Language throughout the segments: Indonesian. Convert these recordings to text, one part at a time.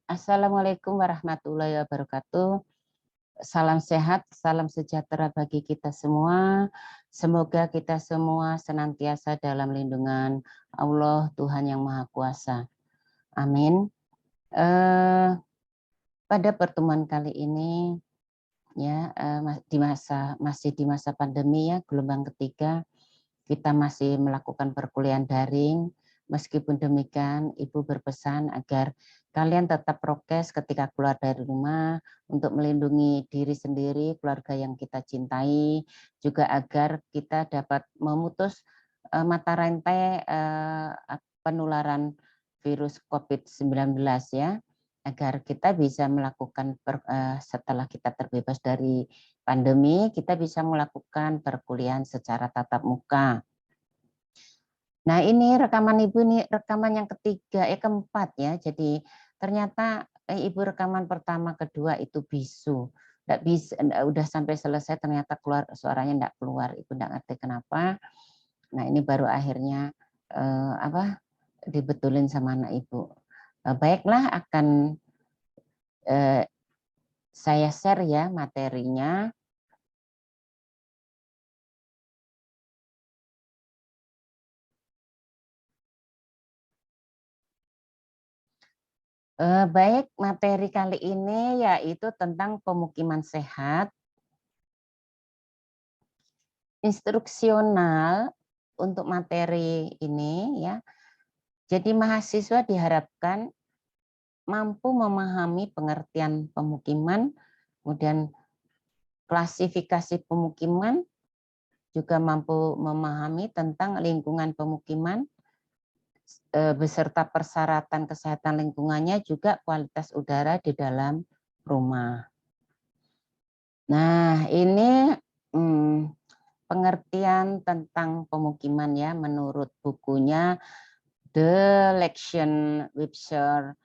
Assalamualaikum warahmatullahi wabarakatuh. Salam sehat, salam sejahtera bagi kita semua. Semoga kita semua senantiasa dalam lindungan Allah, Tuhan Yang Maha Kuasa. Amin. Pada pertemuan kali ini, ya, masih di masa pandemi, ya, gelombang ketiga, kita masih melakukan perkuliahan daring. Meskipun demikian, Ibu berpesan agar kalian tetap prokes ketika keluar dari rumah untuk melindungi diri sendiri, keluarga yang kita cintai, juga agar kita dapat memutus mata rantai penularan virus COVID-19, ya, agar kita bisa melakukan setelah kita terbebas dari pandemi, kita bisa melakukan perkuliahan secara tatap muka. Nah, ini rekaman Ibu, ini rekaman yang ketiga, keempat, ya. Jadi ternyata Ibu rekaman pertama, kedua itu bisu. Nggak bisa, udah sampai selesai ternyata keluar suaranya enggak keluar. Ibu enggak ngerti kenapa. Nah, ini baru akhirnya dibetulin sama anak Ibu. Baiklah, akan saya share, ya, materinya. Baik, materi kali ini yaitu tentang pemukiman sehat. Instruksional untuk materi ini, ya. Jadi mahasiswa diharapkan mampu memahami pengertian pemukiman, kemudian klasifikasi pemukiman, juga mampu memahami tentang lingkungan pemukiman, beserta persyaratan kesehatan lingkungannya, juga kualitas udara di dalam rumah. Nah, ini pengertian tentang pemukiman, ya, menurut bukunya The Lexion Webster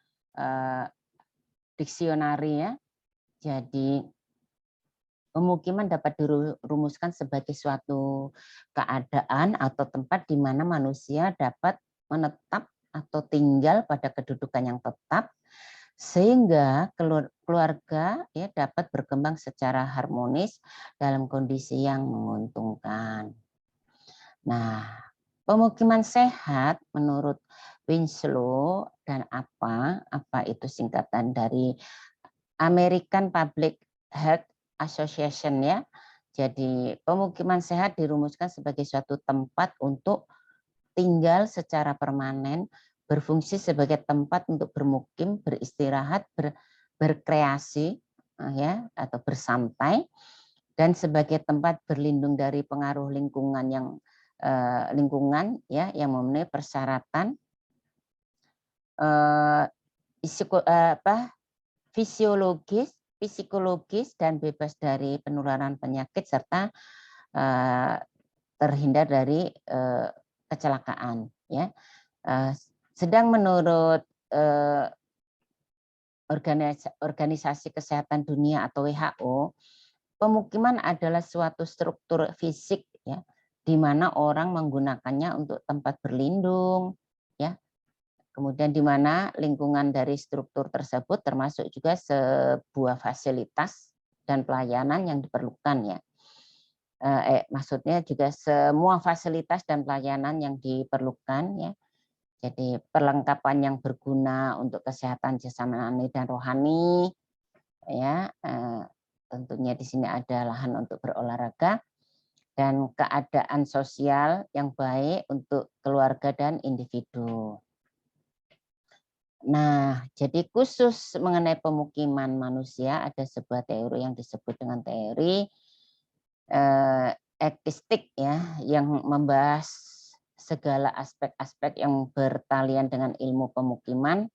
Dictionary, ya. Jadi pemukiman dapat dirumuskan sebagai suatu keadaan atau tempat di mana manusia dapat menetap atau tinggal pada kedudukan yang tetap, sehingga keluarga, ya, dapat berkembang secara harmonis dalam kondisi yang menguntungkan. Nah, pemukiman sehat menurut Winslow dan apa itu singkatan dari American Public Health Association, ya. Jadi pemukiman sehat dirumuskan sebagai suatu tempat untuk tinggal secara permanen, berfungsi sebagai tempat untuk bermukim, beristirahat, berkreasi, ya, atau bersantai, dan sebagai tempat berlindung dari pengaruh lingkungan yang memenuhi persyaratan psikologis dan bebas dari penularan penyakit, serta terhindar dari kecelakaan, ya. Sedang menurut Organisasi Kesehatan Dunia atau WHO, pemukiman adalah suatu struktur fisik, ya, di mana orang menggunakannya untuk tempat berlindung, ya. Kemudian di mana lingkungan dari struktur tersebut termasuk juga sebuah fasilitas dan pelayanan yang diperlukan, ya. Maksudnya juga semua fasilitas dan pelayanan yang diperlukan, ya. Jadi perlengkapan yang berguna untuk kesehatan jasmani dan rohani, ya. Tentunya di sini ada lahan untuk berolahraga dan keadaan sosial yang baik untuk keluarga dan individu. Nah, jadi khusus mengenai pemukiman manusia ada sebuah teori yang disebut dengan teori ekistik, ya, yang membahas segala aspek-aspek yang bertalian dengan ilmu pemukiman.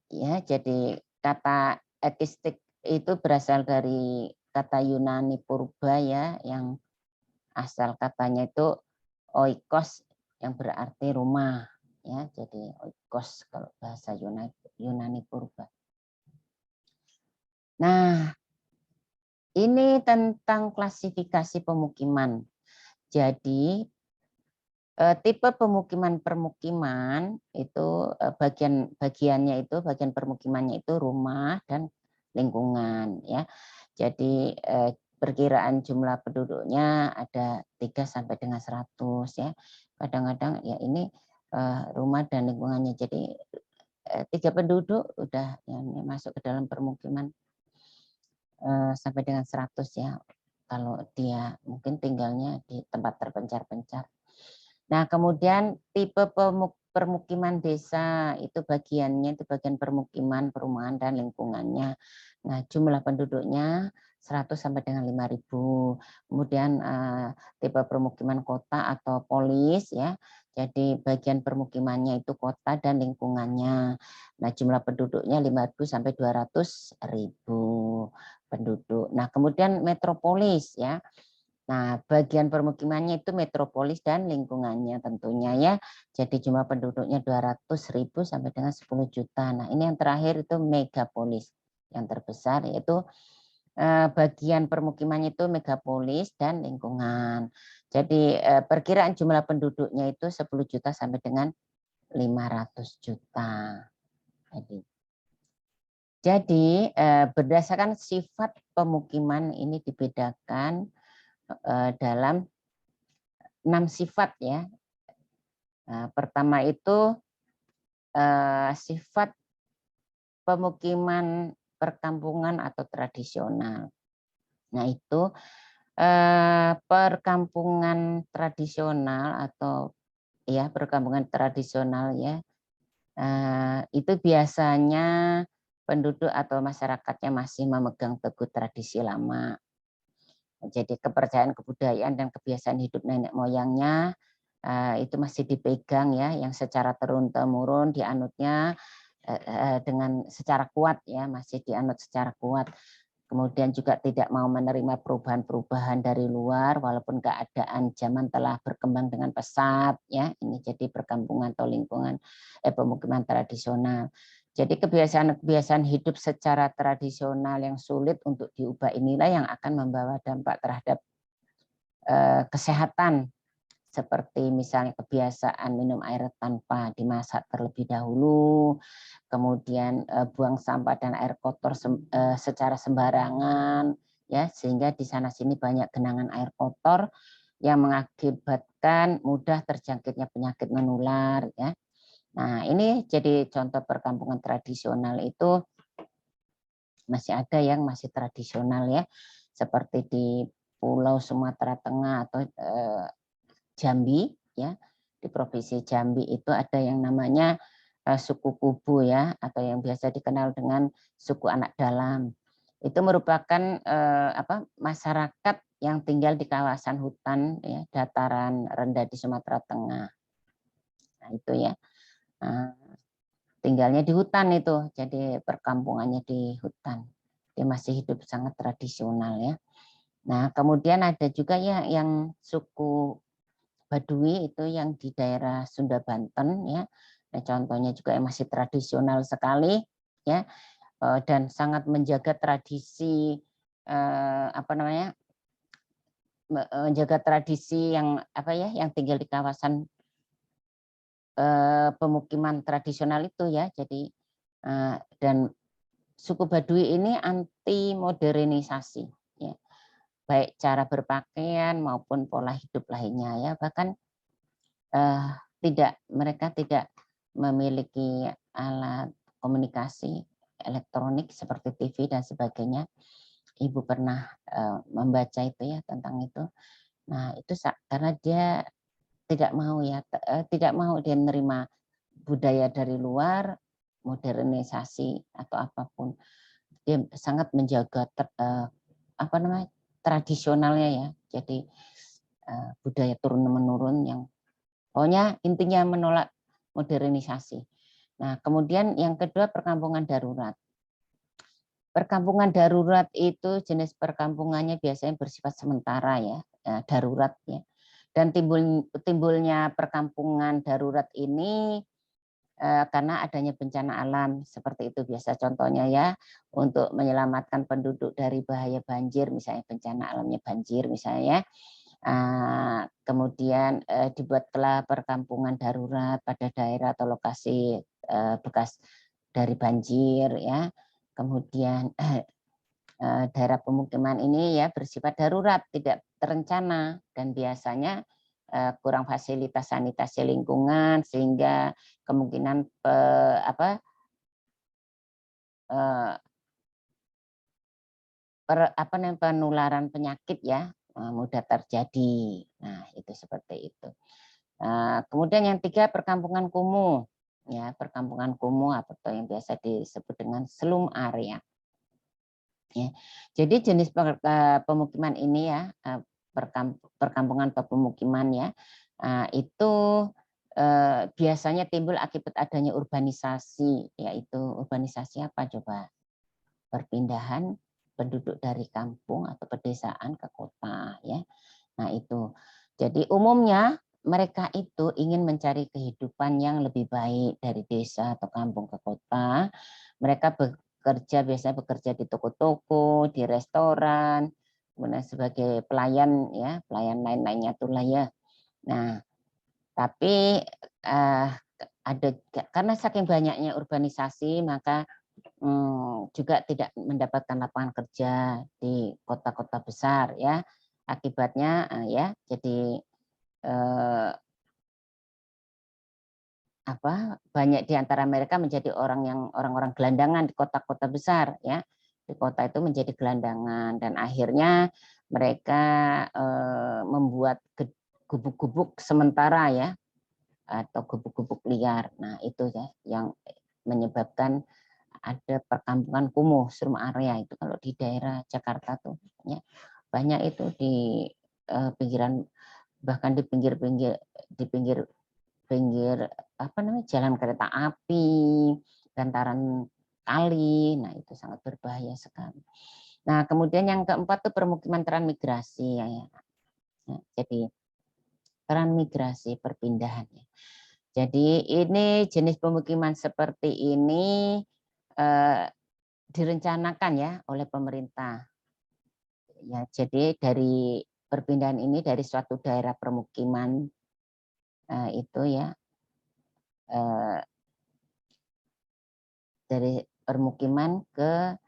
Ya, jadi kata ekistik itu berasal dari kata Yunani purba, ya, yang asal katanya itu oikos, yang berarti rumah, ya. Jadi oikos kalau bahasa Yunani purba. Nah, ini tentang klasifikasi pemukiman. Jadi Tipe pemukiman itu bagian permukimannya itu rumah dan lingkungan ya. Jadi perkiraan jumlah penduduknya ada 3 sampai dengan 100 ya. Kadang-kadang ya ini rumah dan lingkungannya. Jadi 3 penduduk udah yang masuk ke dalam permukiman sampai dengan 100 ya. Kalau dia mungkin tinggalnya di tempat terpencar-pencar. Nah, kemudian tipe permukiman desa itu bagiannya itu bagian permukiman, perumahan dan lingkungannya. Nah, jumlah penduduknya 100 sampai dengan 5.000. Kemudian tipe permukiman kota atau polis ya. Jadi bagian permukimannya itu kota dan lingkungannya. Nah, jumlah penduduknya 5.000 sampai 200.000 penduduk. Nah, kemudian metropolis ya. Nah, bagian permukimannya itu metropolis dan lingkungannya tentunya ya. Jadi jumlah penduduknya 200.000 sampai dengan 10 juta. Nah, ini yang terakhir itu megapolis. Yang terbesar yaitu bagian permukimannya itu megapolis dan lingkungan. Jadi perkiraan jumlah penduduknya itu 10 juta sampai dengan 500 juta. Jadi berdasarkan sifat pemukiman ini dibedakan dalam 6 sifat ya. Nah, pertama itu sifat pemukiman perkampungan atau tradisional. Nah, itu perkampungan tradisional atau ya perkampungan tradisional ya. Itu biasanya penduduk atau masyarakatnya masih memegang teguh tradisi lama. Jadi kepercayaan kebudayaan dan kebiasaan hidup nenek moyangnya itu masih dipegang ya, yang secara turun-temurun dianutnya dengan secara kuat ya, masih dianut secara kuat. Kemudian juga tidak mau menerima perubahan-perubahan dari luar, walaupun keadaan zaman telah berkembang dengan pesat ya. Ini jadi perkampungan atau lingkungan pemukiman tradisional. Jadi kebiasaan-kebiasaan hidup secara tradisional yang sulit untuk diubah inilah yang akan membawa dampak terhadap kesehatan, seperti misalnya kebiasaan minum air tanpa dimasak terlebih dahulu, kemudian buang sampah dan air kotor secara sembarangan, ya sehingga di sana sini banyak genangan air kotor yang mengakibatkan mudah terjangkitnya penyakit menular, ya. Nah, ini jadi contoh perkampungan tradisional itu masih ada yang masih tradisional ya, seperti di Pulau Sumatera Tengah atau Jambi ya, di Provinsi Jambi itu ada yang namanya suku Kubu ya, atau yang biasa dikenal dengan suku anak dalam. Itu merupakan masyarakat yang tinggal di kawasan hutan ya, dataran rendah di Sumatera Tengah. Nah, itu ya. Tinggalnya di hutan itu, jadi perkampungannya di hutan. Dia masih hidup sangat tradisional ya. Nah, kemudian ada juga ya yang suku Baduy itu yang di daerah Sunda Banten ya. Nah, contohnya juga yang masih tradisional sekali ya, dan sangat menjaga tradisi menjaga tradisi yang yang tinggal di kawasan pemukiman tradisional itu ya. Jadi dan suku Baduy ini anti modernisasi ya, baik cara berpakaian maupun pola hidup lainnya ya. Bahkan mereka tidak memiliki alat komunikasi elektronik seperti TV dan sebagainya. Ibu pernah membaca itu ya tentang itu. Nah, itu karena dia tidak mau ya, tidak mau dia menerima budaya dari luar, modernisasi atau apapun. Dia sangat menjaga tradisionalnya ya. Jadi budaya turun menurun yang pokoknya intinya menolak modernisasi. Nah, kemudian yang kedua perkampungan darurat. Perkampungan darurat itu jenis perkampungannya biasanya bersifat sementara ya, darurat ya. Dan timbulnya perkampungan darurat ini karena adanya bencana alam seperti itu biasa contohnya ya, untuk menyelamatkan penduduk dari bahaya banjir, misalnya bencana alamnya banjir misalnya ya. Kemudian dibuatlah perkampungan darurat pada daerah atau lokasi bekas dari banjir, ya. Kemudian daerah pemukiman ini ya bersifat darurat, tidak terencana, dan biasanya kurang fasilitas sanitasi lingkungan, sehingga kemungkinan penularan penyakit ya mudah terjadi. Nah, itu seperti itu. Kemudian yang tiga, perkampungan kumuh. Ya, perkampungan kumuh atau yang biasa disebut dengan slum area. Ya. Jadi jenis pemukiman ini ya, perkampungan atau pemukiman ya, itu biasanya timbul akibat adanya urbanisasi, yaitu urbanisasi apa coba? Perpindahan penduduk dari kampung atau pedesaan ke kota ya. Nah, itu. Jadi umumnya mereka itu ingin mencari kehidupan yang lebih baik dari desa atau kampung ke kota. Mereka biasanya bekerja di toko-toko, di restoran, kemudian sebagai pelayan ya, pelayan lain-lainnya itulah ya. Nah, tapi karena saking banyaknya urbanisasi, maka juga tidak mendapatkan lapangan kerja di kota-kota besar ya. Akibatnya ya jadi banyak di antara mereka menjadi orang-orang gelandangan di kota-kota besar ya. Di kota itu menjadi gelandangan, dan akhirnya mereka membuat gubuk-gubuk sementara ya, atau gubuk-gubuk liar. Nah, itu ya yang menyebabkan ada perkampungan kumuh, slum area itu kalau di daerah Jakarta tuh ya. Banyak itu di pinggiran, bahkan di pinggir jalan kereta api, bantaran kali. Nah, itu sangat berbahaya sekali. Nah, kemudian yang keempat tuh permukiman transmigrasi ya. Jadi transmigrasi, perpindahan ya. Jadi ini jenis pemukiman seperti ini direncanakan ya oleh pemerintah. Ya, jadi dari perpindahan ini dari suatu daerah permukiman itu ya, dari permukiman ke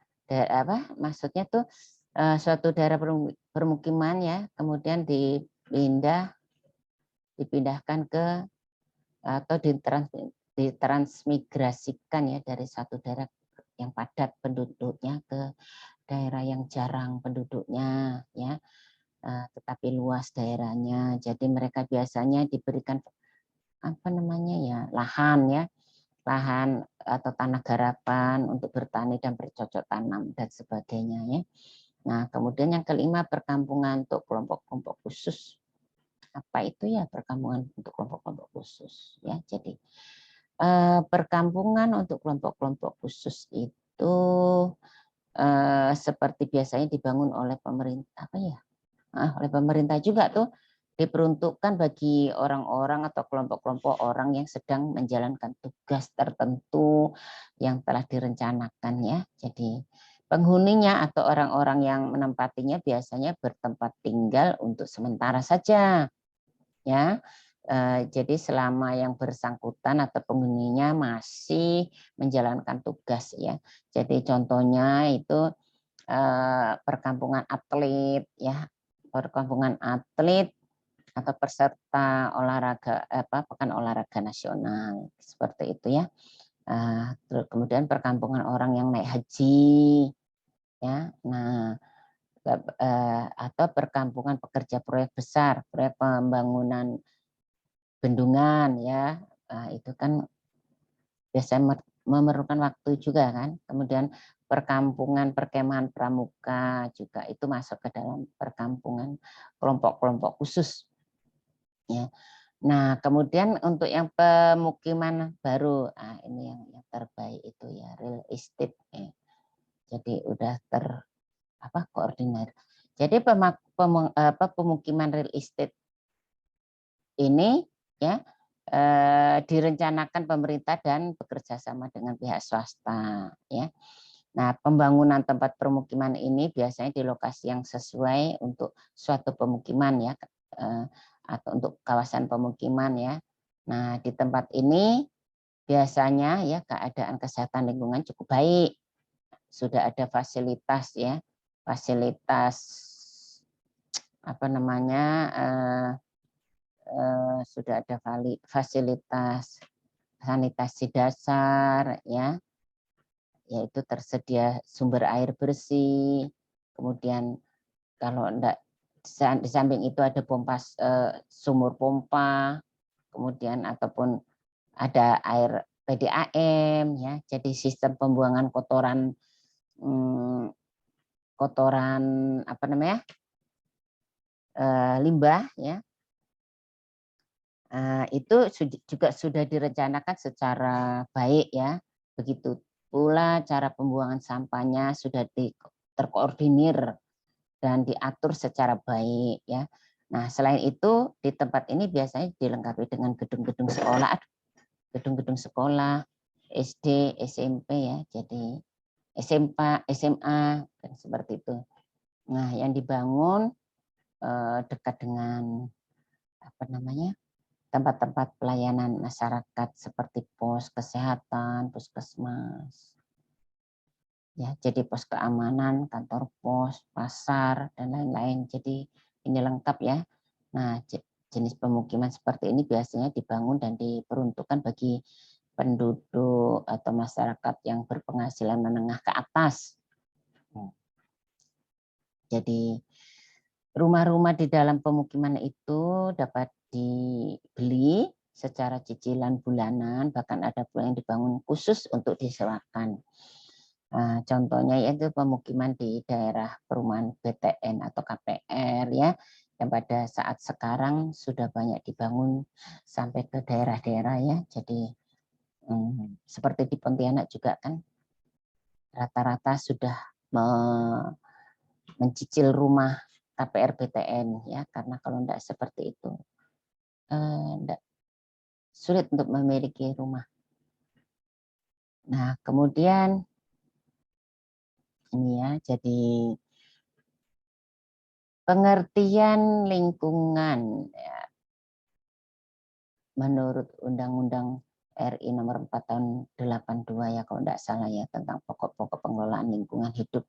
maksudnya tuh suatu daerah permukiman ya, kemudian dipindahkan ke atau ditransmigrasikan ya dari satu daerah yang padat penduduknya ke daerah yang jarang penduduknya ya, tetapi luas daerahnya. Jadi mereka biasanya diberikan lahan atau tanah garapan untuk bertani dan bercocok tanam dan sebagainya ya. Nah, kemudian yang kelima, perkampungan untuk kelompok-kelompok khusus. Apa itu ya perkampungan untuk kelompok-kelompok khusus ya? Jadi perkampungan untuk kelompok-kelompok khusus itu seperti biasanya dibangun oleh pemerintah oleh pemerintah juga tuh, diperuntukkan bagi orang-orang atau kelompok-kelompok orang yang sedang menjalankan tugas tertentu yang telah direncanakan ya. Jadi penghuninya atau orang-orang yang menempatinya biasanya bertempat tinggal untuk sementara saja ya. Jadi selama yang bersangkutan atau penghuninya masih menjalankan tugas ya. Jadi contohnya itu perkampungan atlet ya, perkampungan atlet atau peserta olahraga pekan olahraga nasional seperti itu ya. Terus kemudian perkampungan orang yang naik haji ya. Nah, atau perkampungan pekerja proyek besar, proyek pembangunan bendungan ya. Itu kan biasanya memerlukan waktu juga kan. Kemudian perkampungan perkemahan pramuka juga itu masuk ke dalam perkampungan kelompok-kelompok khusus ya. Nah, kemudian untuk yang pemukiman baru, ini yang terbaik itu ya real estate ya. Jadi udah koordinir. Jadi pemukiman real estate ini ya direncanakan pemerintah dan bekerja sama dengan pihak swasta ya. Nah, pembangunan tempat permukiman ini biasanya di lokasi yang sesuai untuk suatu pemukiman ya. atau untuk kawasan pemukiman ya. Nah, di tempat ini biasanya ya keadaan kesehatan lingkungan cukup baik. Sudah ada fasilitas ya, fasilitas apa namanya, sudah ada fasilitas sanitasi dasar ya, yaitu tersedia sumber air bersih, kemudian kalau enggak di samping itu ada sumur pompa, kemudian ataupun ada air PDAM ya, jadi sistem pembuangan kotoran kotoran apa namanya, limbah ya, itu juga sudah direncanakan secara baik ya. Begitu pula cara pembuangan sampahnya sudah terkoordinir dan diatur secara baik ya. Nah, selain itu di tempat ini biasanya dilengkapi dengan gedung-gedung sekolah, SD, SMP ya. Jadi SMA dan seperti itu. Nah, yang dibangun dekat dengan apa namanya, tempat-tempat pelayanan masyarakat seperti pos kesehatan, puskesmas, ya, jadi pos keamanan, kantor pos, pasar dan lain-lain. Jadi ini lengkap ya. Nah, jenis pemukiman seperti ini biasanya dibangun dan diperuntukkan bagi penduduk atau masyarakat yang berpenghasilan menengah ke atas. Jadi rumah-rumah di dalam pemukiman itu dapat dibeli secara cicilan bulanan, bahkan ada pula yang dibangun khusus untuk disewakan. Nah, contohnya yaitu pemukiman di daerah perumahan BTN atau KPR ya, yang pada saat sekarang sudah banyak dibangun sampai ke daerah-daerah ya. Jadi seperti di Pontianak juga kan rata-rata sudah mencicil rumah KPR BTN ya, karena kalau tidak seperti itu sulit untuk memiliki rumah. Nah, kemudian ini ya, jadi pengertian lingkungan ya, menurut Undang-Undang RI nomor 4 tahun 82 ya kalau tidak salah ya, tentang pokok-pokok pengelolaan lingkungan hidup.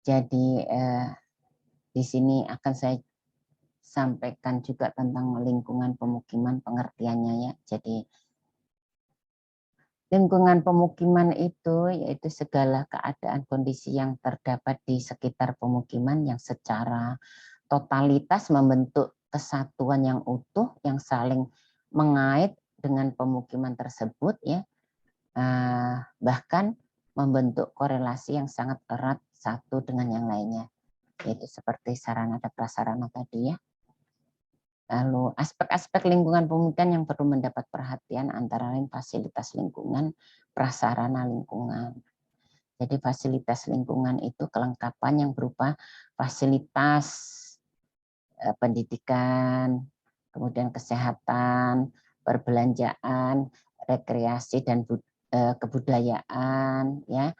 Jadi di sini akan saya sampaikan juga tentang lingkungan pemukiman pengertiannya ya. Jadi lingkungan pemukiman itu yaitu segala keadaan kondisi yang terdapat di sekitar pemukiman yang secara totalitas membentuk kesatuan yang utuh yang saling mengait dengan pemukiman tersebut ya, bahkan membentuk korelasi yang sangat erat satu dengan yang lainnya, yaitu seperti sarana dan prasarana tadi ya. Lalu aspek-aspek lingkungan pemukiman yang perlu mendapat perhatian antara lain fasilitas lingkungan, prasarana lingkungan. Jadi fasilitas lingkungan itu kelengkapan yang berupa fasilitas pendidikan, kemudian kesehatan, perbelanjaan, rekreasi dan kebudayaan, ya,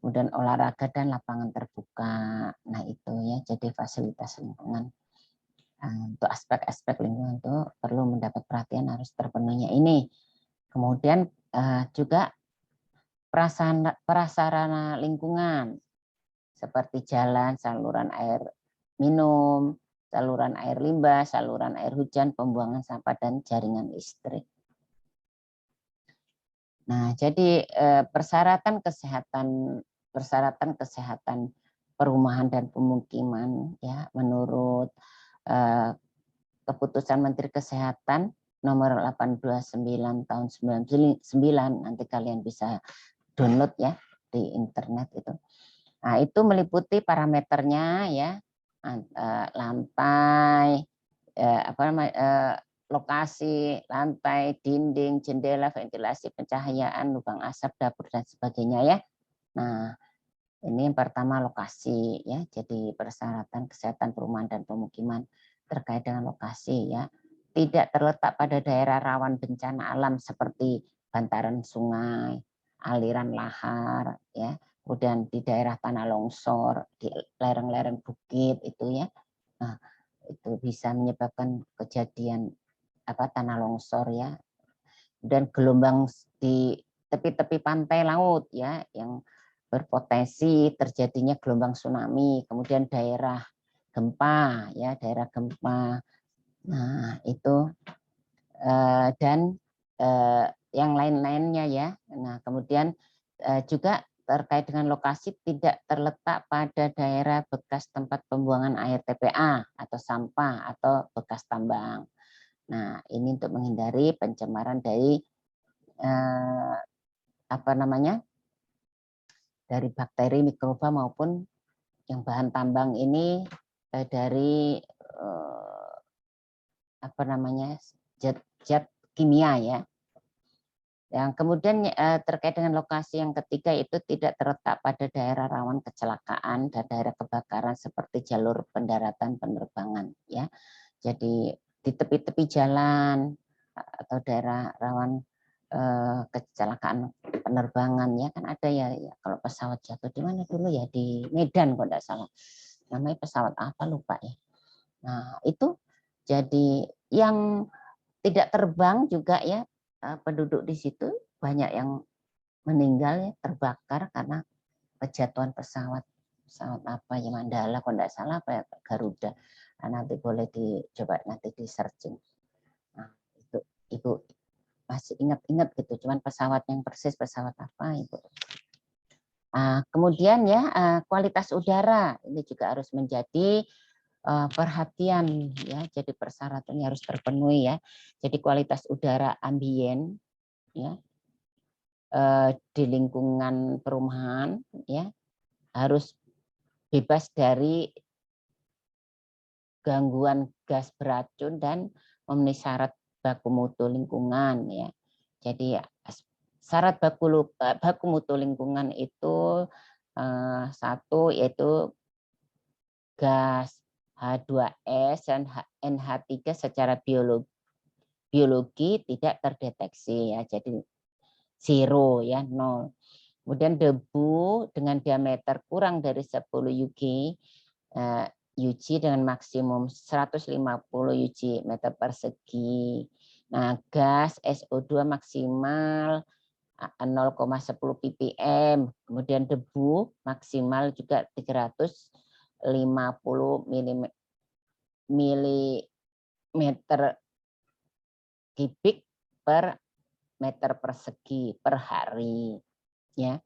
kemudian olahraga dan lapangan terbuka. Nah itu ya, jadi fasilitas lingkungan. Untuk aspek-aspek lingkungan itu perlu mendapat perhatian harus terpenuhinya ini. Kemudian juga prasarana lingkungan seperti jalan, saluran air minum, saluran air limbah, saluran air hujan, pembuangan sampah, dan jaringan listrik. Nah, jadi persyaratan kesehatan perumahan dan pemukiman ya menurut keputusan Menteri Kesehatan nomor 829 tahun 99, nanti kalian bisa download ya di internet itu. Nah, itu meliputi parameternya ya, lantai, lokasi, lantai, dinding, jendela, ventilasi, pencahayaan, lubang asap, dapur dan sebagainya ya. Nah, ini yang pertama lokasi ya. Jadi persyaratan kesehatan perumahan dan pemukiman terkait dengan lokasi ya. Tidak terletak pada daerah rawan bencana alam seperti bantaran sungai, aliran lahar ya, kemudian di daerah tanah longsor, di lereng-lereng bukit itu ya. Nah, itu bisa menyebabkan kejadian tanah longsor ya. Dan gelombang di tepi-tepi pantai laut ya yang berpotensi terjadinya gelombang tsunami, kemudian daerah gempa ya, daerah gempa. Nah, itu dan yang lain-lainnya ya. Nah, kemudian juga terkait dengan lokasi tidak terletak pada daerah bekas tempat pembuangan air TPA atau sampah atau bekas tambang. Nah, ini untuk menghindari pencemaran dari dari bakteri, mikroba maupun yang bahan tambang ini dari zat kimia ya. Yang kemudian terkait dengan lokasi yang ketiga itu tidak terletak pada daerah rawan kecelakaan dan daerah kebakaran seperti jalur pendaratan penerbangan ya. Jadi di tepi-tepi jalan atau daerah rawan kecelakaan penerbangan ya kan ada ya, kalau pesawat jatuh di mana dulu ya, di Medan kalau tidak salah, namanya pesawat apa lupa ya. Nah itu jadi yang tidak terbang juga ya, penduduk di situ banyak yang meninggal ya, terbakar karena kejatuhan pesawat apa ya, Mandala kalau tidak salah apa ya, Garuda. Nah, nanti boleh dicoba nanti di searching. Nah itu Ibu masih ingat-ingat gitu, cuman pesawat yang persis pesawat apa itu. Kemudian ya kualitas udara ini juga harus menjadi perhatian ya, jadi persyaratannya harus terpenuhi ya. Jadi kualitas udara ambien ya di lingkungan perumahan ya harus bebas dari gangguan gas beracun dan memenuhi syarat baku mutu lingkungan ya. Jadi syarat baku mutu lingkungan itu satu yaitu gas H2S dan NH3 secara biologi tidak terdeteksi ya. Jadi zero ya, 0. Kemudian debu dengan diameter kurang dari 10 UG dengan maksimum 150 UG meter persegi. Nah, gas SO2 maksimal 0,10 ppm, kemudian debu maksimal juga 350 milimeter kubik per meter persegi per hari ya.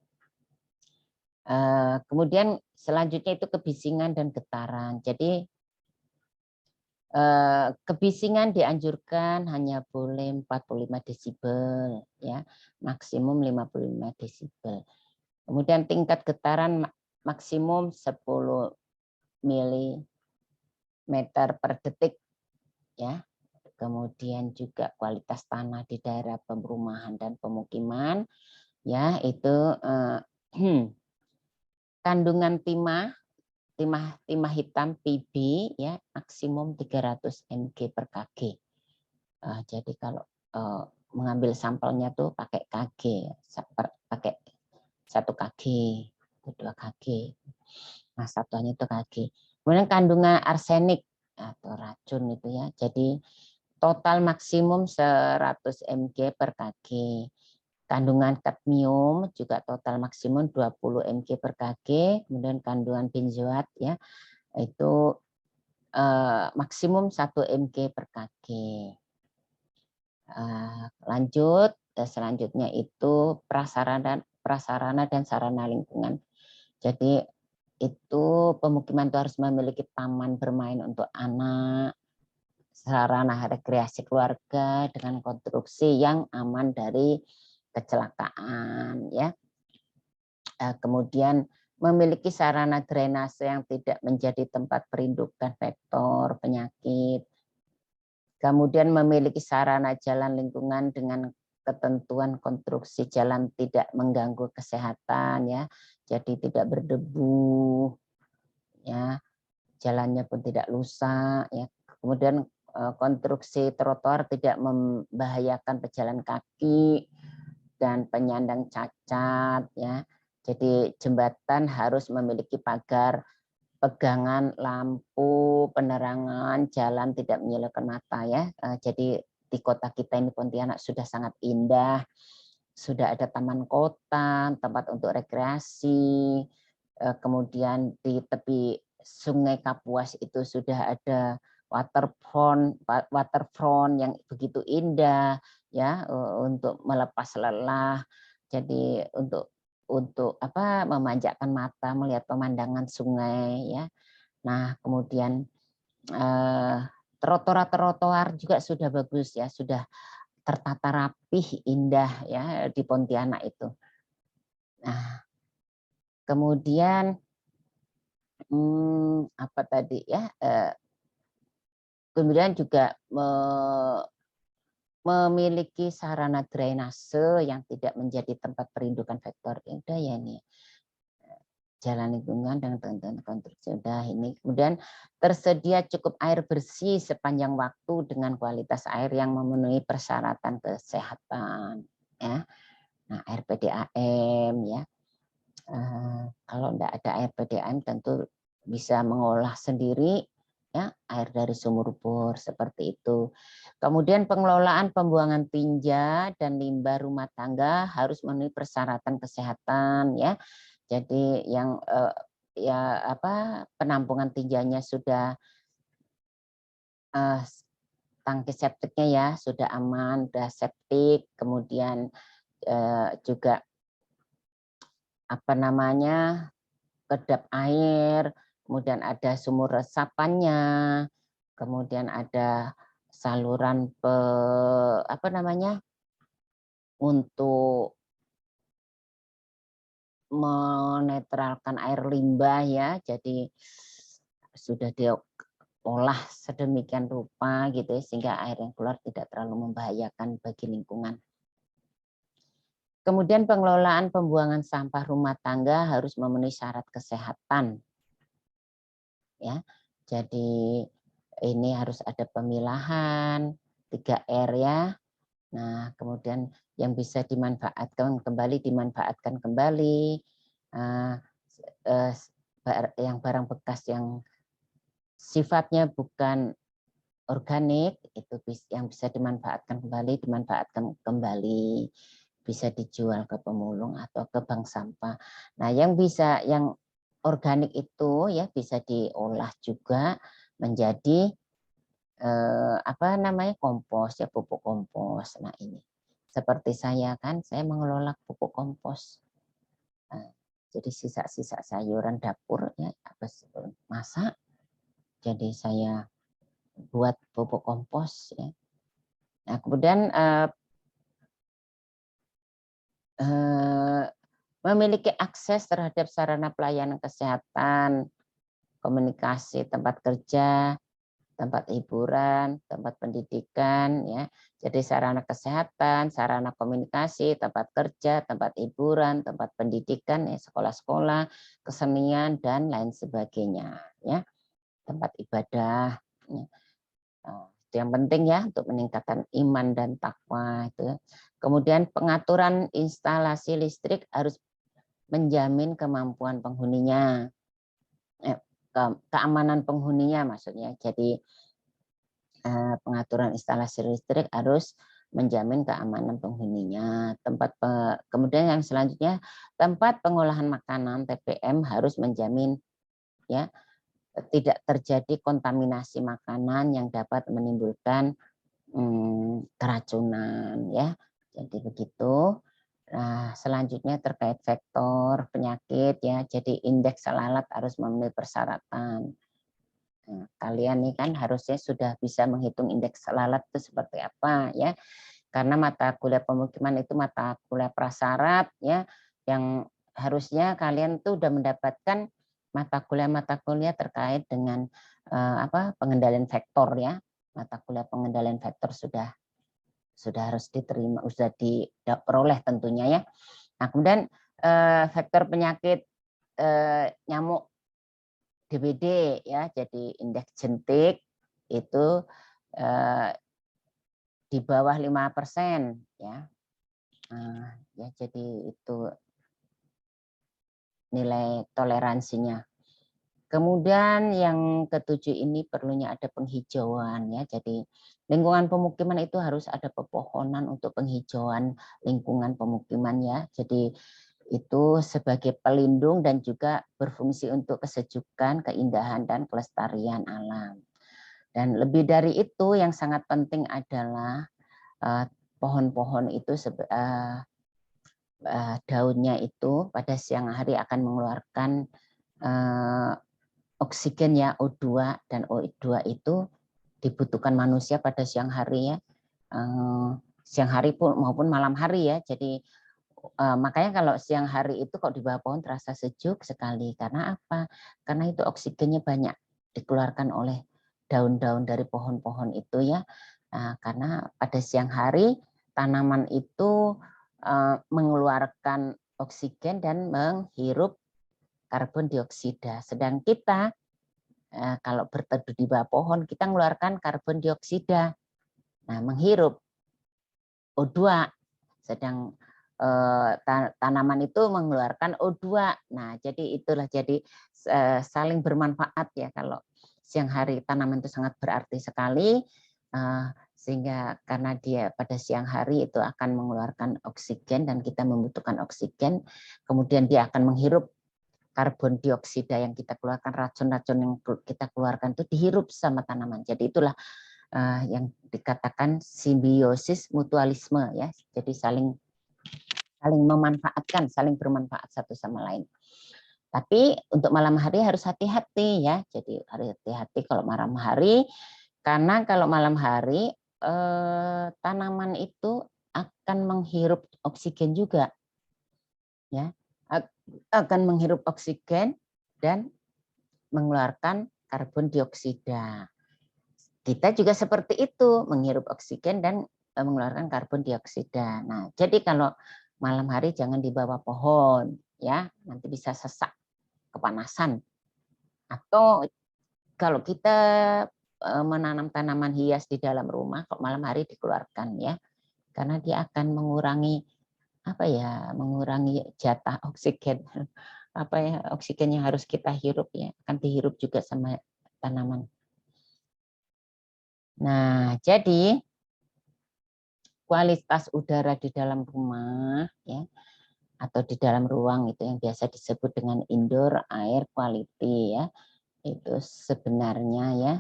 Kemudian selanjutnya itu kebisingan dan getaran. Jadi kebisingan dianjurkan hanya boleh 45 desibel ya, maksimum 55 desibel. Kemudian tingkat getaran maksimum 10 milimeter per detik ya. Kemudian juga kualitas tanah di daerah perumahan dan pemukiman ya, itu kandungan timah hitam PB ya maksimum 300 mg per kg. Jadi kalau mengambil sampelnya tuh pakai kg, pakai 1 kg, 2 kg. Nah, satuannya itu kg. Kemudian kandungan arsenik atau racun itu ya. Jadi total maksimum 100 mg per kg. Kandungan kadmium juga total maksimum 20 mg per kg. Kemudian kandungan benzoat ya itu maksimum 1 mg per kg. Lanjut, selanjutnya itu prasarana dan sarana lingkungan. Jadi itu pemukiman itu harus memiliki taman bermain untuk anak, sarana rekreasi keluarga dengan konstruksi yang aman dari kecelakaan ya. Kemudian memiliki sarana drainase yang tidak menjadi tempat perindukan vektor penyakit. Kemudian memiliki sarana jalan lingkungan dengan ketentuan konstruksi jalan tidak mengganggu kesehatan ya. Jadi tidak berdebu ya. Jalannya pun tidak rusak ya. Kemudian konstruksi trotoar tidak membahayakan pejalan kaki dan penyandang cacat ya. Jadi jembatan harus memiliki pagar, pegangan, lampu, penerangan, jalan tidak menyilaukan mata ya. Jadi di kota kita ini Pontianak sudah sangat indah, sudah ada taman kota, tempat untuk rekreasi, kemudian di tepi Sungai Kapuas itu sudah ada waterfront yang begitu indah ya, untuk melepas lelah. Jadi untuk apa, memanjakan mata melihat pemandangan sungai ya. Nah, kemudian trotoar juga sudah bagus ya, sudah tertata rapih, indah ya di Pontianak itu. Nah, kemudian apa tadi ya? Kemudian juga memiliki sarana drainase yang tidak menjadi tempat perindukan vektor. Udah ya ini. Jalan lingkungan dan konstruksi udah ini. Kemudian tersedia cukup air bersih sepanjang waktu dengan kualitas air yang memenuhi persyaratan kesehatan ya. Nah, air PDAM ya. Kalau enggak ada air PDAM tentu bisa mengolah sendiri ya, air dari sumur bor seperti itu. Kemudian pengelolaan pembuangan tinja dan limbah rumah tangga harus memenuhi persyaratan kesehatan ya. Jadi yang ya apa, penampungan tinjanya sudah tangki septiknya ya sudah aman, sudah septik, kemudian juga apa namanya, kedap air, kemudian ada sumur resapannya, kemudian ada saluran apa namanya, untuk menetralkan air limbah ya, jadi sudah diolah sedemikian rupa gitu ya, sehingga air yang keluar tidak terlalu membahayakan bagi lingkungan. Kemudian pengelolaan pembuangan sampah rumah tangga harus memenuhi syarat kesehatan. Ya, jadi ini harus ada pemilahan 3R ya. Nah, kemudian yang bisa dimanfaatkan kembali, yang barang bekas yang sifatnya bukan organik itu yang bisa dimanfaatkan kembali, bisa dijual ke pemulung atau ke bank sampah. Nah, yang organik itu ya bisa diolah juga menjadi apa namanya, kompos ya, pupuk kompos. Nah, ini seperti saya mengelola pupuk kompos. Nah, jadi sisa-sisa sayuran dapur ya habis masak, jadi saya buat pupuk kompos ya. Nah, kemudian memiliki akses terhadap sarana pelayanan kesehatan, komunikasi, tempat kerja, tempat hiburan, tempat pendidikan ya. Jadi sarana kesehatan, sarana komunikasi, tempat kerja, tempat hiburan, tempat pendidikan ya, sekolah-sekolah, kesenian dan lain sebagainya ya. Tempat ibadah ya. Itu yang penting ya untuk meningkatkan iman dan takwa itu. Kemudian pengaturan instalasi listrik harus menjamin kemampuan penghuninya, keamanan penghuninya maksudnya. Jadi pengaturan instalasi listrik harus menjamin keamanan penghuninya. Kemudian yang selanjutnya tempat pengolahan makanan TPM harus menjamin ya tidak terjadi kontaminasi makanan yang dapat menimbulkan keracunan ya. Jadi begitu. Nah, selanjutnya terkait vektor penyakit ya. Jadi indeks lalat harus memenuhi persyaratan. Nah, kalian nih kan harusnya sudah bisa menghitung indeks lalat itu seperti apa ya. Karena mata kuliah pemukiman itu mata kuliah prasyarat ya, yang harusnya kalian tuh udah mendapatkan mata kuliah terkait dengan pengendalian vektor ya. Mata kuliah pengendalian vektor sudah harus diterima, sudah diperoleh tentunya ya. Nah, kemudian vektor penyakit nyamuk DBD ya, jadi indeks jentik itu di bawah 5% ya. Ya jadi itu nilai toleransinya. Kemudian yang ketujuh ini perlunya ada penghijauan ya. Jadi lingkungan pemukiman itu harus ada pepohonan untuk penghijauan lingkungan pemukiman ya. Jadi itu sebagai pelindung dan juga berfungsi untuk kesejukan, keindahan dan kelestarian alam. Dan lebih dari itu yang sangat penting adalah pohon-pohon itu daunnya itu pada siang hari akan mengeluarkan oksigen ya O2 dan O2 itu dibutuhkan manusia pada siang hari ya, siang hari pun maupun malam hari ya. Jadi makanya kalau siang hari itu kok di bawah pohon terasa sejuk sekali. Karena apa? Karena itu oksigennya banyak dikeluarkan oleh daun-daun dari pohon-pohon itu ya. Karena pada siang hari tanaman itu mengeluarkan oksigen dan menghirup karbon dioksida. Sedang kita kalau berteduh di bawah pohon kita mengeluarkan karbon dioksida. Nah, menghirup O2. Sedang tanaman itu mengeluarkan O2. Nah, jadi itulah jadi saling bermanfaat ya. Kalau siang hari tanaman itu sangat berarti sekali sehingga karena dia pada siang hari itu akan mengeluarkan oksigen dan kita membutuhkan oksigen, kemudian dia akan menghirup karbon dioksida yang kita keluarkan, racun-racun yang kita keluarkan itu dihirup sama tanaman. Jadi itulah yang dikatakan simbiosis mutualisme ya. Jadi saling memanfaatkan, saling bermanfaat satu sama lain. Tapi untuk malam hari harus hati-hati ya. Jadi harus hati-hati kalau malam hari, karena kalau malam hari tanaman itu akan menghirup oksigen juga, ya, akan menghirup oksigen dan mengeluarkan karbon dioksida. Kita juga seperti itu, menghirup oksigen dan mengeluarkan karbon dioksida. Nah, jadi kalau malam hari jangan di bawah pohon, ya, nanti bisa sesak, kepanasan. Atau kalau kita menanam tanaman hias di dalam rumah, kok malam hari dikeluarkan ya, karena dia akan mengurangi mengurangi jatah oksigen, oksigen yang harus kita hirup ya, akan dihirup juga sama tanaman. Nah, jadi kualitas udara di dalam rumah ya atau di dalam ruang itu yang biasa disebut dengan indoor air quality ya. Itu sebenarnya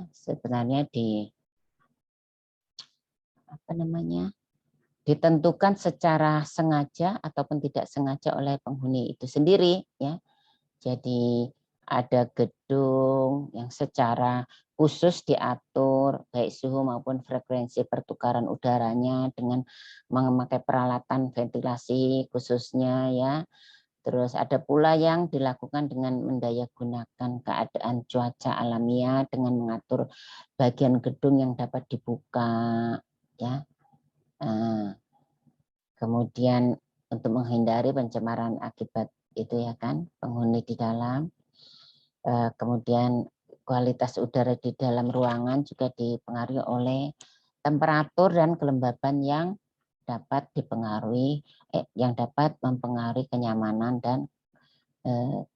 ditentukan secara sengaja ataupun tidak sengaja oleh penghuni itu sendiri ya. Jadi ada gedung yang secara khusus diatur baik suhu maupun frekuensi pertukaran udaranya dengan memakai peralatan ventilasi khususnya ya. Terus ada pula yang dilakukan dengan mendayagunakan keadaan cuaca alamiah dengan mengatur bagian gedung yang dapat dibuka ya. Kemudian untuk menghindari pencemaran akibat itu ya kan penghuni di dalam. Kemudian kualitas udara di dalam ruangan juga dipengaruhi oleh temperatur dan kelembaban yang dapat mempengaruhi kenyamanan dan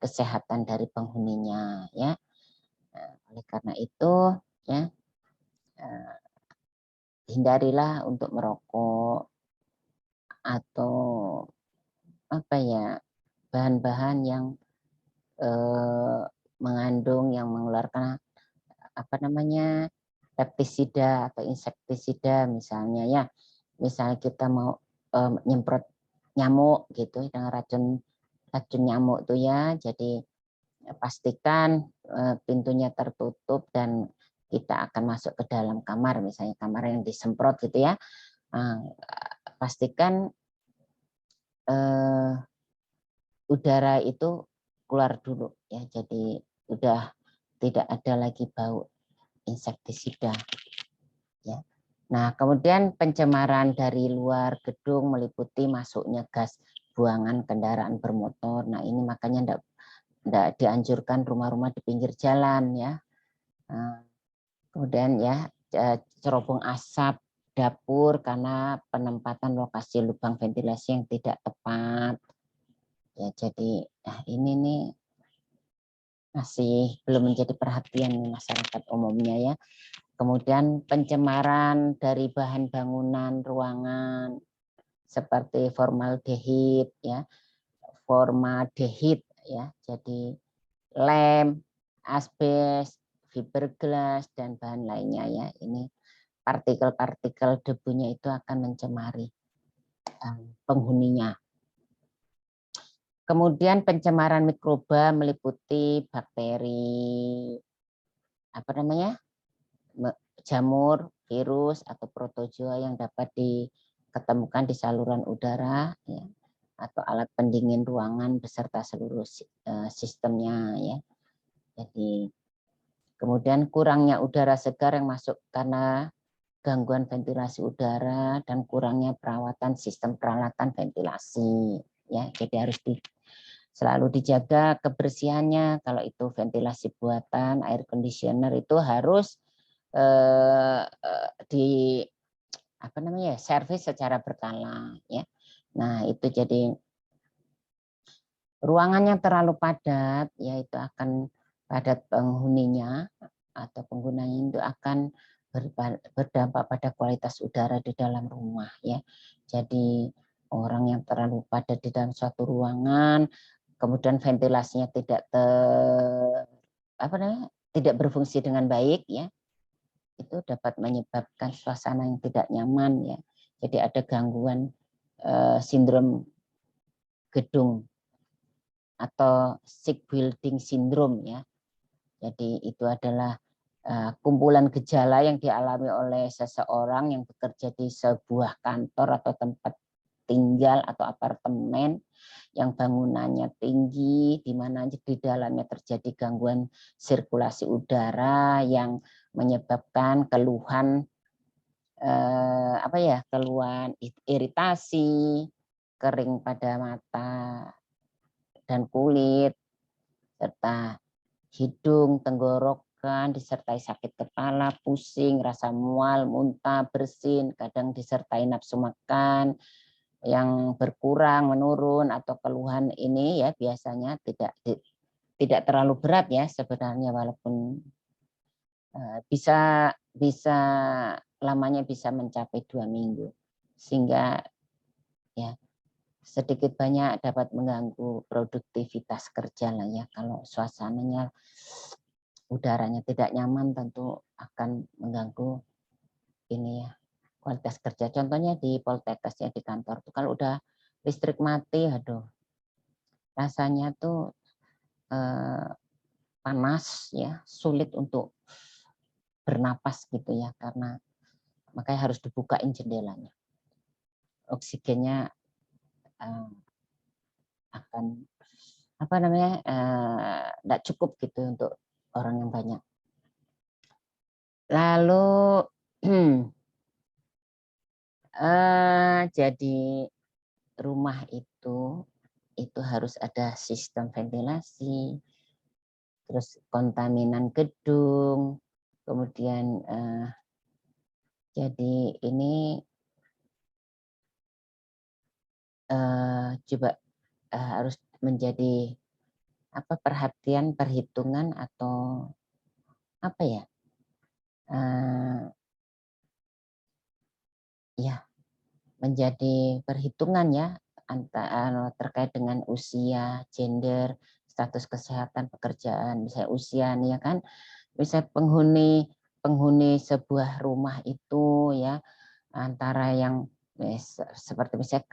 kesehatan dari penghuninya ya. Oleh karena itu ya hindarilah untuk merokok atau bahan-bahan yang mengandung yang mengeluarkan pestisida atau insektisida misalnya ya. Misalnya kita mau nyemprot nyamuk gitu dengan racun nyamuk tuh ya. Jadi pastikan pintunya tertutup dan kita akan masuk ke dalam kamar, misalnya kamar yang disemprot gitu ya. Pastikan udara itu keluar dulu ya. Jadi udah tidak ada lagi bau insektisida ya. Nah, kemudian pencemaran dari luar gedung meliputi masuknya gas buangan kendaraan bermotor. Nah, ini makanya enggak dianjurkan rumah-rumah di pinggir jalan ya. Kemudian ya cerobong asap dapur karena penempatan lokasi lubang ventilasi yang tidak tepat. Ya, jadi ini nih masih belum menjadi perhatian masyarakat umumnya ya. Kemudian pencemaran dari bahan bangunan, ruangan seperti formaldehid ya, formaldehid ya. Jadi lem, asbes, fiberglass dan bahan lainnya ya. Ini partikel-partikel debunya itu akan mencemari penghuninya. Kemudian pencemaran mikroba meliputi bakteri, apa namanya, jamur, virus atau protozoa yang dapat diketemukan di saluran udara, ya, atau alat pendingin ruangan beserta seluruh sistemnya, ya. Jadi kemudian kurangnya udara segar yang masuk karena gangguan ventilasi udara dan kurangnya perawatan sistem peralatan ventilasi, ya. Jadi harus selalu dijaga kebersihannya. Kalau itu ventilasi buatan, air conditioner itu harus di apa namanya, servis secara berkala ya. Nah, itu jadi ruangan yang terlalu padat ya itu akan padat penghuninya atau penggunanya itu akan berdampak pada kualitas udara di dalam rumah ya. Jadi orang yang terlalu padat di dalam suatu ruangan, kemudian ventilasinya tidak berfungsi dengan baik ya, itu dapat menyebabkan suasana yang tidak nyaman ya. Jadi ada gangguan sindrom gedung atau sick building syndrome ya. Jadi itu adalah kumpulan gejala yang dialami oleh seseorang yang bekerja di sebuah kantor atau tempat tinggal atau apartemen yang bangunannya tinggi, di mana di dalamnya terjadi gangguan sirkulasi udara yang menyebabkan keluhan keluhan iritasi, kering pada mata dan kulit, serta hidung, tenggorokan, disertai sakit kepala, pusing, rasa mual, muntah, bersin, kadang disertai nafsu makan yang berkurang, menurun, atau keluhan ini ya biasanya tidak terlalu berat ya sebenarnya, walaupun bisa lamanya bisa mencapai 2 minggu, sehingga ya sedikit banyak dapat mengganggu produktivitas kerja lah ya. Kalau suasananya udaranya tidak nyaman tentu akan mengganggu ini ya kualitas kerja. Contohnya di Poltekkes ya, di kantor tuh kalau udah listrik mati, aduh rasanya tuh panas ya, sulit untuk bernapas gitu ya, karena makanya harus dibukain jendelanya. Oksigennya akan tidak cukup gitu untuk orang yang banyak. Lalu jadi rumah itu harus ada sistem ventilasi, terus kontaminan gedung, kemudian jadi ini coba harus menjadi perhatian, perhitungan atau apa ya, ya menjadi perhitungan ya antara terkait dengan usia, gender, status kesehatan, pekerjaan. Misalnya usia nih ya kan, misalnya penghuni sebuah rumah itu ya antara yang seperti misalnya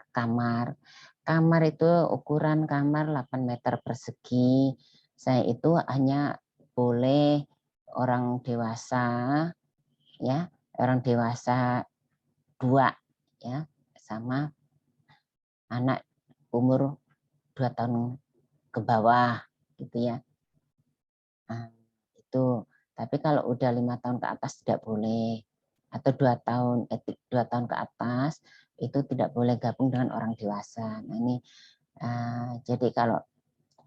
kamar itu ukuran kamar 8 meter persegi, saya itu hanya boleh orang dewasa ya, orang dewasa 2 ya, sama anak umur 2 tahun ke bawah gitu ya. Nah, itu. Tapi kalau udah 5 tahun ke atas tidak boleh, atau 2 tahun ke atas itu tidak boleh gabung dengan orang dewasa. Nah ini jadi kalau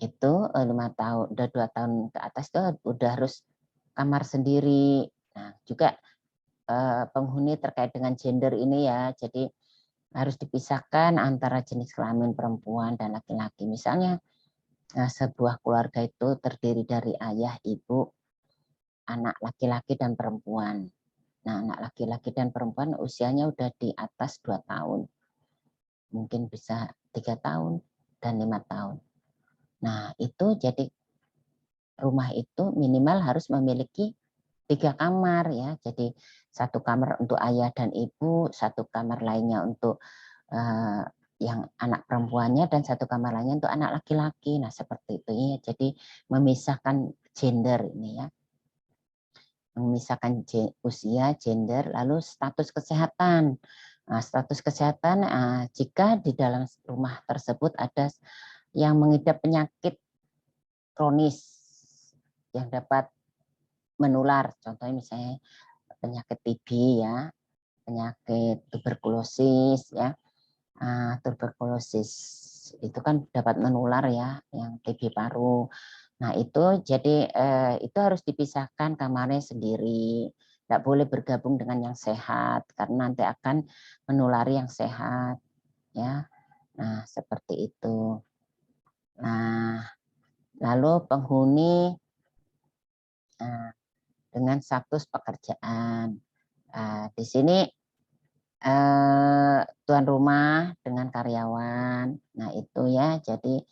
itu 5 tahun, udah 2 tahun ke atas itu udah harus kamar sendiri. Nah juga penghuni terkait dengan gender ini ya, jadi harus dipisahkan antara jenis kelamin perempuan dan laki-laki. Misalnya Nah, sebuah keluarga itu terdiri dari ayah, ibu, anak laki-laki dan perempuan. Nah, anak laki-laki dan perempuan usianya udah di atas 2 tahun. Mungkin bisa 3 tahun dan 5 tahun. Nah, itu jadi rumah itu minimal harus memiliki 3 kamar ya. Jadi 1 kamar untuk ayah dan ibu, 1 kamar lainnya untuk yang anak perempuannya, dan 1 kamar lainnya untuk anak laki-laki. Nah, seperti itu ya. Jadi memisahkan gender ini ya. Memisahkan usia, gender, lalu status kesehatan. Nah, status kesehatan jika di dalam rumah tersebut ada yang mengidap penyakit kronis yang dapat menular, contohnya misalnya penyakit TB ya, penyakit tuberkulosis ya. Tuberkulosis itu kan dapat menular ya, yang TB paru. Nah, itu jadi itu harus dipisahkan kamarnya sendiri. Tidak boleh bergabung dengan yang sehat karena nanti akan menulari yang sehat ya. Nah, seperti itu. Nah, lalu penghuni dengan status pekerjaan. Di sini tuan rumah dengan karyawan. Nah, itu ya, jadi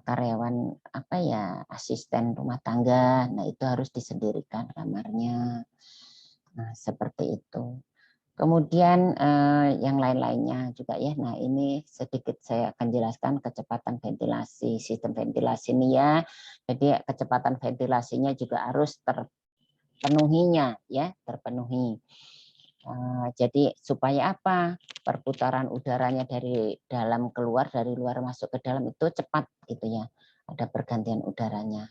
karyawan apa ya, asisten rumah tangga. Nah, itu harus disendirikan kamarnya. Nah, seperti itu. Kemudian yang lain-lainnya juga ya. Nah, ini sedikit saya akan jelaskan kecepatan ventilasi, sistem ventilasi ini ya. Jadi kecepatan ventilasinya juga harus terpenuhinya ya, terpenuhi. Jadi supaya apa? Perputaran udaranya dari dalam keluar, dari luar masuk ke dalam itu cepat gitu ya. Ada pergantian udaranya.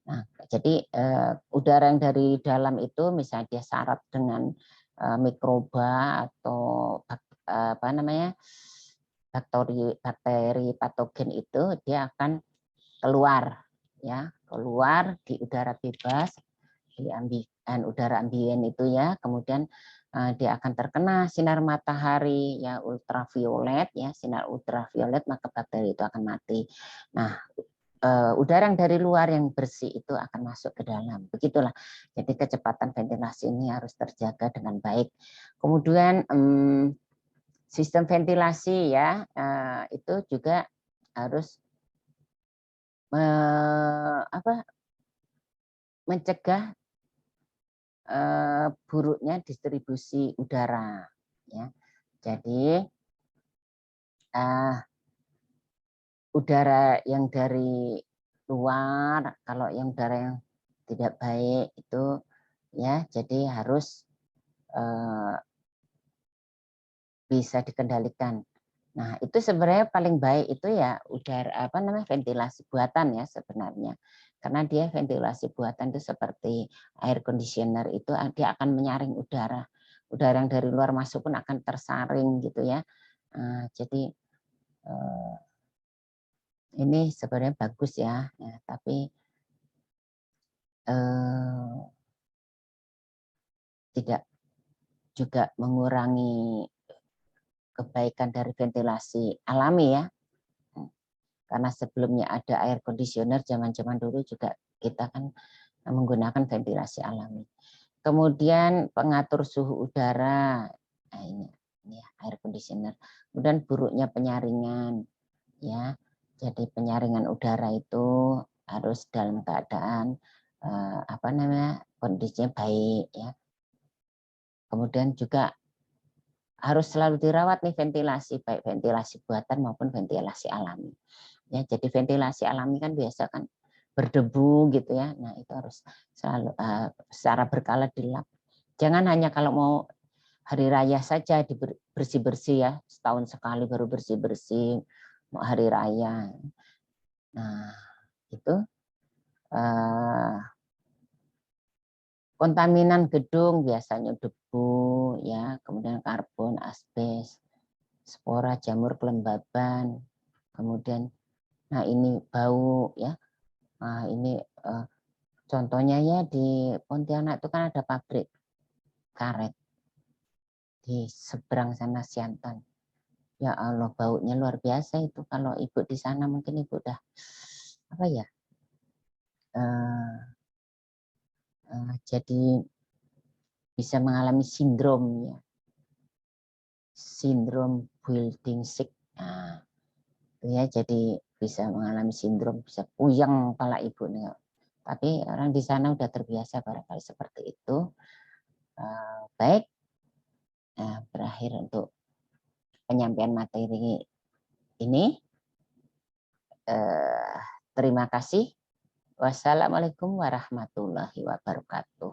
Nah, jadi udara yang dari dalam itu misalnya dia syarat dengan mikroba atau apa namanya, bakteri patogen itu, dia akan keluar ya, keluar di udara bebas, di udara ambien itu ya. Kemudian dia akan terkena sinar matahari ya, ultraviolet ya, sinar ultraviolet, maka bakteri itu akan mati. Nah, udara yang dari luar yang bersih itu akan masuk ke dalam. Begitulah. Jadi kecepatan ventilasi ini harus terjaga dengan baik. Kemudian sistem ventilasi ya, itu juga harus mencegah buruknya distribusi udara ya. Jadi udara yang dari luar, kalau yang udara yang tidak baik itu ya, jadi harus bisa dikendalikan. Nah, itu sebenarnya paling baik itu ya udara ventilasi buatan ya sebenarnya. Karena dia ventilasi buatan itu seperti air conditioner itu, dia akan menyaring udara. Udara yang dari luar masuk pun akan tersaring gitu ya. Jadi ini sebenarnya bagus ya, tapi tidak juga mengurangi kebaikan dari ventilasi alami ya. Karena sebelumnya ada air conditioner, zaman-zaman dulu juga kita kan menggunakan ventilasi alami. Kemudian pengatur suhu udara, nah ini ya, air conditioner. Kemudian buruknya penyaringan, ya. Jadi penyaringan udara itu harus dalam keadaan kondisinya baik, ya. Kemudian juga harus selalu dirawat nih ventilasi, baik ventilasi buatan maupun ventilasi alami. Ya, jadi ventilasi alami kan biasa kan berdebu gitu ya. Nah, itu harus selalu secara berkala dilap. Jangan hanya kalau mau hari raya saja bersih-bersih ya, setahun sekali baru bersih-bersih mau hari raya. Nah, itu kontaminan gedung biasanya debu ya, kemudian karbon, asbes, spora, jamur kelembaban, kemudian nah ini bau ya. Nah, ini contohnya ya di Pontianak itu kan ada pabrik karet di seberang sana Siantan. Ya Allah, baunya luar biasa itu. Kalau ibu di sana mungkin ibu udah apa ya, jadi bisa mengalami sindrom ya, sindrom building sick. Nah, ya, jadi bisa mengalami sindrom, bisa puyeng kepala ibu nih. Tapi orang di sana udah terbiasa barangkali seperti itu. Baik, nah, berakhir untuk penyampaian materi ini. Terima kasih. Wassalamualaikum warahmatullahi wabarakatuh.